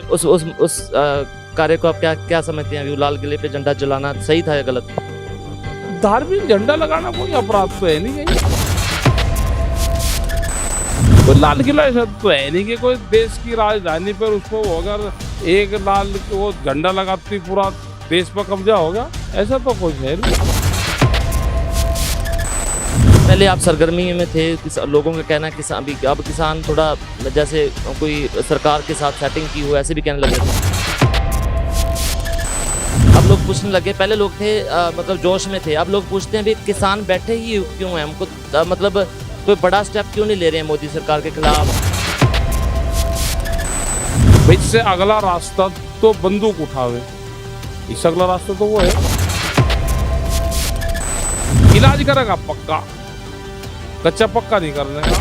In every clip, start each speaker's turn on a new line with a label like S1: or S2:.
S1: उस कार्य को आप क्या क्या समझते हैं? अभी लाल किले पे झंडा जलाना सही था या गलत?
S2: धार्मिक झंडा लगाना कोई अपराध तो है नहीं कहीं। कोई लाल किला ऐसा तो है नहीं कि कोई देश की राजधानी पर उसको अगर एक लाल वो झंडा लगाती पूरा देश पर कब्जा होगा, ऐसा तो कुछ है नहीं।
S1: पहले आप सरगर्मी में थे, लोगों का कहना है कि अब किसान थोड़ा जैसे कोई सरकार के साथ सेटिंग की हो ऐसे भी कहने लगे थे। अब लोग पूछने लगे, पहले लोग थे मतलब जोश में थे, अब लोग पूछते हैं भी किसान बैठे ही क्यों हैं? हमको मतलब कोई बड़ा स्टेप क्यों नहीं ले रहे हैं मोदी सरकार के खिलाफ?
S2: इससे अगला रास्ता तो बंदूक उठावे, इससे अगला रास्ता तो वो है। इलाज करेगा पक्का, कच्चा पक्का नहीं करने का।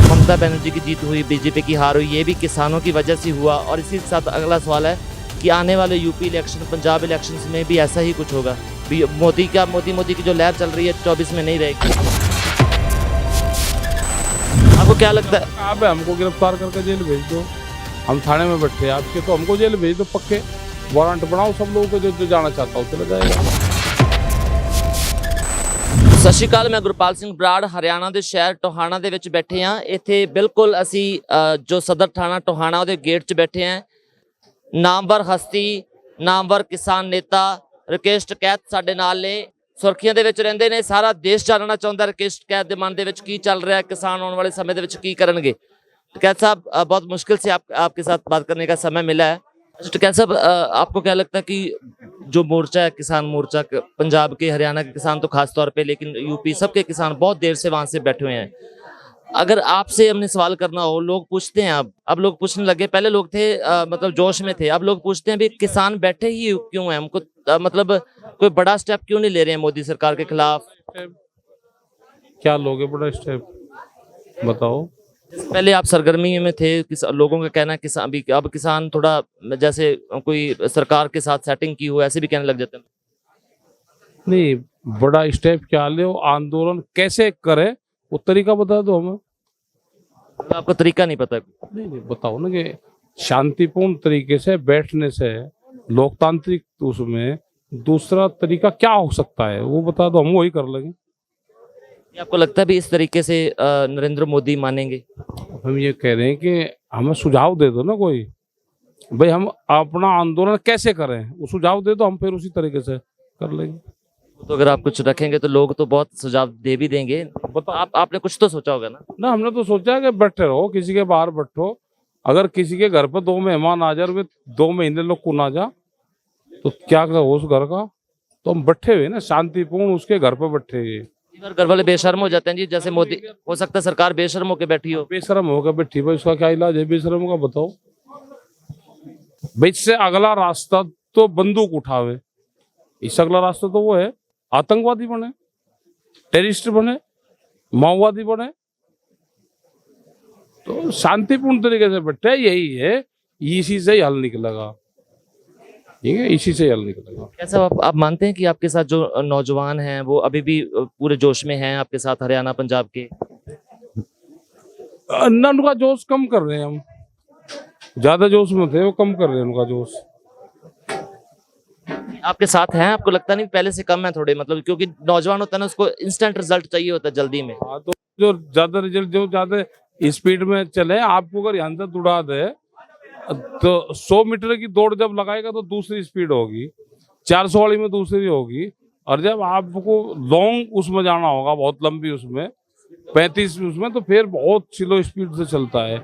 S1: ममता बनर्जी की जीत हुई, बीजेपी की हार हुई, ये भी किसानों की वजह से हुआ। और इसी के साथ अगला सवाल है कि आने वाले यूपी इलेक्शन, पंजाब इलेक्शंस में भी ऐसा ही कुछ होगा? मोदी की जो लहर चल रही है 24 में नहीं रहेगी। आपको क्या लगता है?
S2: आप हमको गिरफ्तार करके जेल भेज दो, हम थाने में बैठे हैं आपके, तो हमको जेल भेज दो, पक्के वारंट बनाओ सब लोगों को, जो जाना चाहता हो चला जाएगा।
S1: ਸਤਿ ਸ਼੍ਰੀ ਅਕਾਲ, ਮੈਂ ਗੁਰਪਾਲ ਸਿੰਘ ਬਰਾੜ ਹਰਿਆਣਾ ਦੇ ਸ਼ਹਿਰ ਟੋਹਾਣਾ ਦੇ ਵਿੱਚ ਬੈਠੇ ਹਾਂ। ਇੱਥੇ ਬਿਲਕੁਲ ਅਸੀਂ ਜੋ ਸਦਰ ਥਾਣਾ ਟੋਹਾਣਾ ਉਹਦੇ ਗੇਟ 'ਚ ਬੈਠੇ ਹਾਂ। ਨਾਮਵਰ ਹਸਤੀ, ਨਾਮਵਰ ਕਿਸਾਨ ਨੇਤਾ ਰਾਕੇਸ਼ ਟਕੈਤ ਸਾਡੇ ਨਾਲ ਨੇ, ਸੁਰਖੀਆਂ ਦੇ ਵਿੱਚ ਰਹਿੰਦੇ ਨੇ। ਸਾਰਾ ਦੇਸ਼ ਜਾਣਨਾ ਚਾਹੁੰਦਾ ਰਾਕੇਸ਼ ਟਕੈਤ ਦੇ ਮਨ ਦੇ ਵਿੱਚ ਕੀ ਚੱਲ ਰਿਹਾ, किसान आने वाले समय ਦੇ ਵਿੱਚ ਕੀ ਕਰਨਗੇ। टकैत साहब, बहुत मुश्किल से आपके साथ बात करने का समय मिला है। अच्छा टकैत साहब, आपको क्या लगता है कि जो मोर्चा है, किसान मोर्चा, पंजाब के, हरियाणा के किसान तो खास तौर पे, लेकिन यूपी सबके किसान बहुत देर से वहां से बैठे हुए हैं। अगर आपसे हमने सवाल करना हो, लोग पूछते हैं, अब लोग पूछने लगे, पहले लोग थे मतलब जोश में थे, अब लोग पूछते हैं भी किसान बैठे ही क्यों हैं? हमको मतलब कोई बड़ा स्टेप क्यों नहीं ले रहे हैं मोदी सरकार के खिलाफ?
S2: क्या लोगे बड़ा स्टेप, बताओ।
S1: पहले आप सरगर्मी में थे, लोगों का कहना है कि अब किसान थोड़ा जैसे कोई सरकार के साथ सेटिंग की हो ऐसे भी कहने लग जाते हैं।
S2: नहीं, बड़ा स्टेप क्या ले, आंदोलन कैसे करे वो तरीका बता दो हमें।
S1: तो आपको तरीका नहीं पता?
S2: नहीं बताओ ना कि शांतिपूर्ण तरीके से बैठने से लोकतांत्रिक उसमें दूसरा तरीका क्या हो सकता है, वो बता दो, हम वही कर लेंगे।
S1: आपको लगता है भी इस तरीके से नरेंद्र मोदी मानेंगे?
S2: हम ये कह रहे हैं कि हमें सुझाव दे दो ना कोई, भाई हम अपना आंदोलन कैसे करें, वो सुझाव दे दो, हम फिर उसी तरीके से कर लेंगे।
S1: तो अगर आप कुछ रखेंगे तो लोग तो बहुत सुझाव दे भी देंगे। बताओ, आपने कुछ तो सोचा होगा ना?
S2: हमने तो सोचा है कि बैठे रहो, किसी के बाहर बैठो, अगर किसी के घर पर 2 मेहमान आ जाए, 2 महीने लोग को ना जा, तो क्या हो उस घर का? तो हम बैठे हुए ना शांतिपूर्ण, उसके घर पर बैठे हुए।
S1: घर वाले बेशर्म हो जाते हैं जी, जैसे मोदी, हो सकता है सरकार बेशर्म होकर बैठी हो।
S2: बेशर्म होकर बैठी, भाई उसका क्या इलाज है बेशर्म का, बताओ। भाई इससे अगला रास्ता तो बंदूक उठावे, इससे अगला रास्ता तो वो है आतंकवादी बने, टेररिस्ट बने, माओवादी बने। तो शांतिपूर्ण तरीके से बैठे, यही है, इसी से ही हल निकलेगा, ठीक है, इसी से हल निकलेगा।
S1: कैसा आप मानते हैं कि आपके साथ जो नौजवान हैं वो अभी भी पूरे जोश में हैं आपके साथ, हरियाणा पंजाब के?
S2: उनका जोश कम कर रहे हैं हम, ज्यादा जोश में थे वो कम कर रहे हैं उनका जोश।
S1: आपके साथ हैं? आपको लगता नहीं पहले से कम है थोड़े, मतलब क्योंकि नौजवान होता है ना, उसको इंस्टेंट रिजल्ट चाहिए होता है जल्दी में।
S2: हाँ, तो जो ज्यादा रिजल्ट, जो ज्यादा स्पीड में चले, आपको अगर यहाँ से उड़ा दे तो 100 मीटर की दौड़ जब लगाएगा तो दूसरी स्पीड होगी, 400 वाली में दूसरी होगी, और जब आपको लॉन्ग उसमें जाना होगा, बहुत लंबी उसमें 35 उसमें, तो फिर बहुत स्लो स्पीड से चलता है।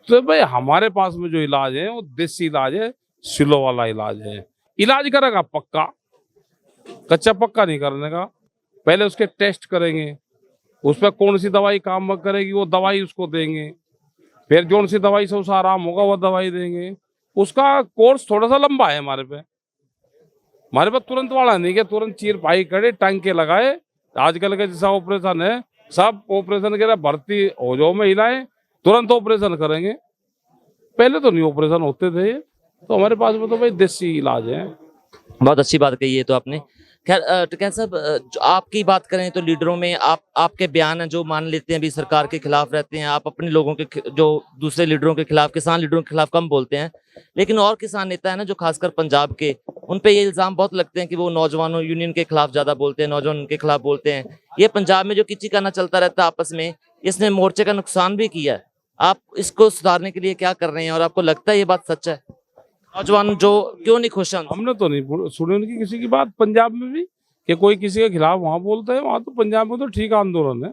S2: तो भाई हमारे पास में जो इलाज है वो देसी इलाज है, स्लो वाला इलाज है। इलाज करेगा पक्का, कच्चा पक्का नहीं करने का। पहले उसके टेस्ट करेंगे, उस पर कौन सी दवाई काम करेगी वो दवाई उसको देंगे, फिर जो सी दवाई से उसे आराम होगा वो दवाई देंगे। उसका कोर्स थोड़ा सा लंबा है हमारे पे तुरंत वाला नहीं कि तुरंत चीर पाई करे, टांके लगाए। आजकल का जैसा ऑपरेशन है, सब ऑपरेशन के लिए भर्ती हो जाओ, में हिलाए तुरंत ऑपरेशन करेंगे। पहले तो नहीं ऑपरेशन होते थे, तो हमारे पास में तो भाई देसी इलाज है।
S1: बहुत अच्छी बात कही है तो आपने खैर टिकैत साहब, जो आपकी बात करें तो लीडरों में आपके बयान हैं जो मान लेते हैं भी सरकार के खिलाफ रहते हैं, आप अपने लोगों के जो दूसरे लीडरों के खिलाफ, किसान लीडरों के खिलाफ कम बोलते हैं, लेकिन और किसान नेता है ना जो खासकर पंजाब के, उन पे ये इल्जाम बहुत लगते हैं कि वो नौजवानों यूनियन के खिलाफ ज्यादा बोलते हैं, नौजवान उनके खिलाफ बोलते हैं। ये पंजाब में जो किची-काना चलता रहता है आपस में, इसने मोर्चे का नुकसान भी किया है। आप इसको सुधारने के लिए क्या कर रहे हैं और आपको लगता है ये बात सच है? नौजवान जो क्यों नहीं खुश हैं उनसे?
S2: हमने तो नहीं सुनी उनकी किसी की बात पंजाब में भी कि कोई किसी के खिलाफ वहां बोलता है। वहां तो पंजाब में तो ठीक आंदोलन है,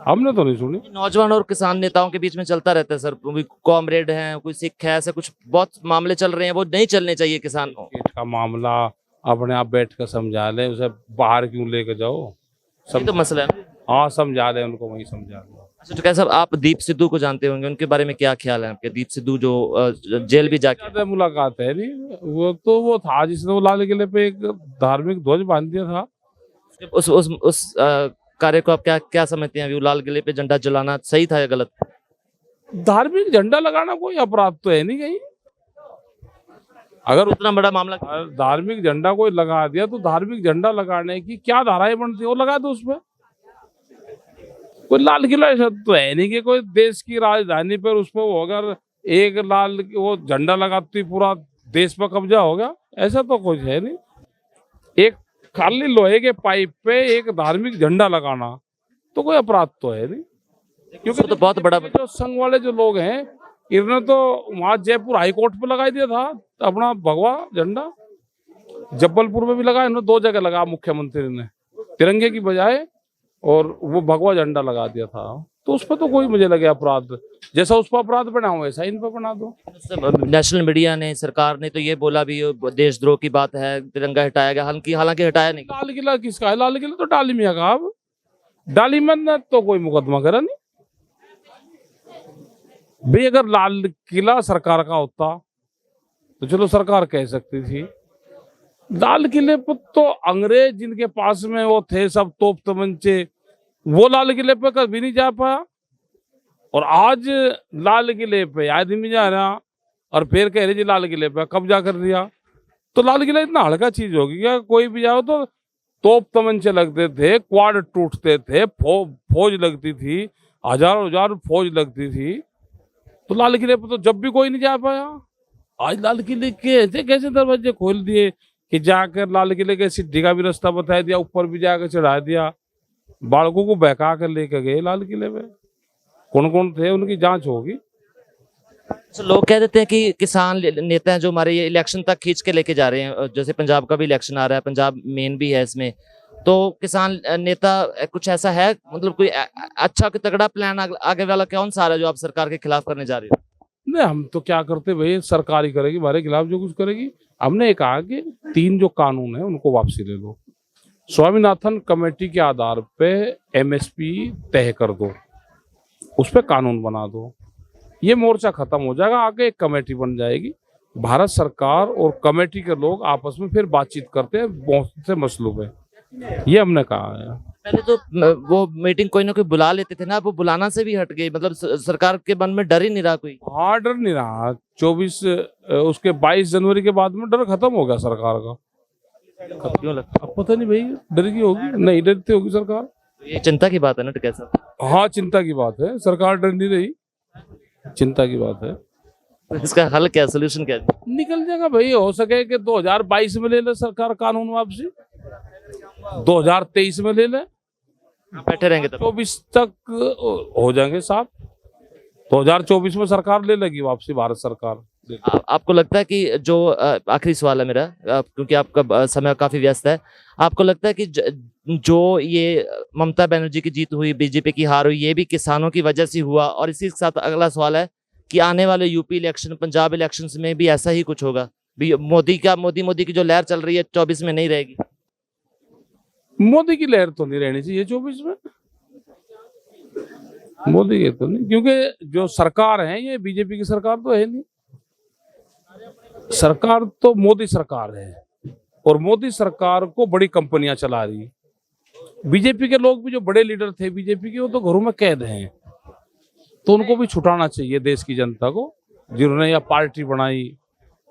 S2: हमने तो नहीं सुनी।
S1: नौजवान और किसान नेताओं के बीच में चलता रहता है सर, कोई कॉमरेड हैं, कोई सिख है, ऐसे कुछ बहुत मामले चल रहे हैं, वो नहीं चलने चाहिए किसान को।
S2: पेट का मामला अपने आप बैठ कर समझा ले, उसे बाहर क्यों लेकर जाओ।
S1: यही तो मसला है ना।
S2: हाँ समझा ले उनको, वही समझा ले।
S1: अच्छा तो कैसा, आप दीप सिद्धू को जानते होंगे, उनके बारे में क्या ख्याल है आपके? दीप सिद्धू जो जेल भी जाके,
S2: ज्यादा मुलाकात है नहीं, वो था जिसने वो लाल किले पे एक धार्मिक ध्वज बांध दिया था।
S1: उस कार्य को आप क्या क्या समझते हैं? अभी वो लाल किले पे झंडा जलाना सही था या गलत?
S2: धार्मिक झंडा लगाना कोई अपराध तो है नहीं कहीं। अगर
S1: उतना बड़ा मामला,
S2: धार्मिक झंडा कोई लगा दिया तो धार्मिक झंडा लगाने की क्या धाराएं बनती है वो लगा दो उसमें। कोई लाल किला ऐसा तो है नहीं कि कोई देश की राजधानी पर उस पर अगर एक लाल वो झंडा लगाती पूरा देश पर कब्जा होगा, ऐसा तो कुछ है नहीं। एक खाली लोहे के पाइप पे एक धार्मिक झंडा लगाना तो कोई अपराध तो है नहीं। क्योंकि
S1: तो बहुत बड़ा
S2: जो संघ वाले जो लोग हैं, इन्होंने तो वहां जयपुर हाई कोर्ट पे लगा दिया था अपना भगवा झंडा। जबलपुर में भी लगा, इन्होंने 2 जगह लगा मुख्यमंत्री ने, तिरंगे की बजाय, और वो भगवा झंडा लगा दिया था। तो उस पर तो कोई मुझे लगे अपराध, जैसा उस पर अपराध बना हो वैसा इन पर बना दो।
S1: नेशनल मीडिया ने, सरकार ने तो ये बोला भी देशद्रोह की बात है, तिरंगा हटाया गया, हालांकि हटाया नहीं।
S2: लाल किला किसका है? लाल किला तो डाली मियाँ का। अब डाली मियाँ ने तो कोई मुकदमा करा नहीं भाई। अगर लाल किला सरकार का होता तो चलो सरकार कह सकती थी। लाल किले पर तो अंग्रेज जिनके पास में वो थे सब तोप तमंचे, वो लाल किले पे कभी नहीं जा पाया। और आज लाल किले पे आदमी जा रहा और फिर कह रहे जी लाल किले पे कब्जा कर दिया। तो लाल किला इतना हल्का चीज होगी क्या? कोई भी जाओ तो तोप तमंचे लगते थे, क्वाड टूटते थे, फौज लगती थी, हजार फौज लगती थी। तो लाल किले पे तो जब भी कोई नहीं जा पाया। आज लाल किले के ऐसे कैसे दरवाजे खोल दिए कि जाकर लाल किले के सिद्धि का भी रास्ता बता दिया, ऊपर भी जाकर चढ़ा दिया, बालकों को बहका कर लेकर गए लाल किले में। कौन कौन थे उनकी जांच होगी।
S1: तो लोग कह देते हैं कि किसान नेता हैं जो हमारे ये इलेक्शन तक खींच के लेके जा रहे हैं, जैसे पंजाब का भी इलेक्शन आ रहा है, पंजाब मेन भी है इसमें, तो किसान नेता कुछ ऐसा है, मतलब कोई अच्छा कोई तगड़ा प्लान आगे वाला कौन सा आ रहा है जो आप सरकार के खिलाफ करने जा रहे हो?
S2: नहीं, हम तो क्या करते भाई, सरकार ही करेगी हमारे खिलाफ जो कुछ करेगी। हमने ये कहा कि 3 जो कानून है उनको वापसी ले लो, स्वामीनाथन कमेटी के आधार पे MSP तय कर दो, उस पर कानून बना दो, ये मोर्चा खत्म हो जाएगा। आगे एक कमेटी बन जाएगी, भारत सरकार और कमेटी के लोग आपस में फिर बातचीत करते हैं बहुत से मसलों पे, ये हमने कहा है।
S1: पहले तो वो मीटिंग कोई ना कोई बुला लेते थे ना, वो बुलाना से भी हट गई, मतलब सरकार के मन में डर ही नहीं रहा कोई।
S2: हाँ डर नहीं रहा। 22 जनवरी के बाद में डर खत्म हो गया सरकार का।
S1: क्यों लगता
S2: अब पता नहीं भाई डर की होगी, नहीं डरती होगी सरकार।
S1: है? ये चिंता की बात है ना कैसा?
S2: हाँ चिंता की बात है, सरकार डर नहीं रही, चिंता की बात है।
S1: तो इसका हल क्या, सोल्यूशन क्या है?
S2: निकल जाएगा भाई, हो सके कि 2022 में ले ले सरकार कानून वापसी, 2023 में ले ले,
S1: बैठे रहेंगे तब?
S2: 24 तक हो जाएंगे साहब। 2024 में सरकार ले लेगी वापसी, भारत सरकार।
S1: आपको लगता है कि जो आखिरी सवाल है मेरा, क्योंकि आपका समय काफी व्यस्त है, आपको लगता है कि जो ये ममता बनर्जी की जीत हुई, बीजेपी की हार हुई, ये भी किसानों की वजह से हुआ? और इसी के साथ अगला सवाल है कि आने वाले यूपी इलेक्शन, पंजाब इलेक्शंस में भी ऐसा ही कुछ होगा? मोदी की जो लहर चल रही है 24 में नहीं रहेगी?
S2: मोदी की लहर तो नहीं रहनी चाहिए 24 में, मोदी की तो नहीं, क्योंकि जो सरकार है ये बीजेपी की सरकार तो है नहीं, सरकार तो मोदी सरकार है, और मोदी सरकार को बड़ी कंपनियां चला रही। बीजेपी के लोग भी, जो बड़े लीडर थे बीजेपी के, वो तो घरों में कैद हैं, तो उनको भी छुटाना चाहिए देश की जनता को, जिन्होंने यह पार्टी बनाई,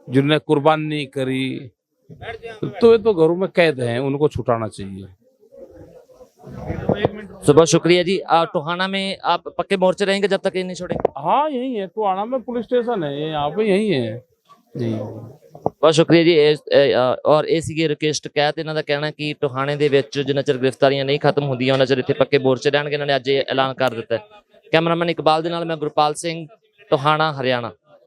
S2: जिन्होंने कुर्बानी करी, तो ये तो घरों में कैद हैं, उनको छुटाना चाहिए।
S1: तो बहुत शुक्रिया जी। टोहाना में आप पक्के मोर्चे रहेंगे जब तक ये नहीं छोड़ेंगे?
S2: हाँ यही है, टोहाना में पुलिस स्टेशन है, ये यहाँ पे यही है जी।
S1: ਬਹੁਤ ਸ਼ੁਕਰੀਆ ਜੀ। ਔਰ ਇਹ ਸੀਗੇ ਰਕੇਸ਼ ਟਕੈਤ। ਇਹਨਾਂ ਦਾ ਕਹਿਣਾ ਕਿ ਟੋਹਾਣੇ ਦੇ ਵਿੱਚ ਜਿੰਨਾ ਚਿਰ ਗ੍ਰਿਫਤਾਰੀਆਂ ਨਹੀਂ ਖਤਮ ਹੁੰਦੀਆਂ ਉਹਨਾਂ ਚਿਰ ਇੱਥੇ ਪੱਕੇ ਮੋਰਚੇ ਰਹਿਣਗੇ। ਇਹਨਾਂ ਨੇ ਅੱਜ ਇਹ ਐਲਾਨ ਕਰ ਦਿੱਤਾ ਹੈ। ਕੈਮਰਾਮੈਨ ਇਕਬਾਲ ਦੇ ਨਾਲ ਮੈਂ ਗੁਰਪਾਲ ਸਿੰਘ, ਟੋਹਾਣਾ, ਹਰਿਆਣਾ।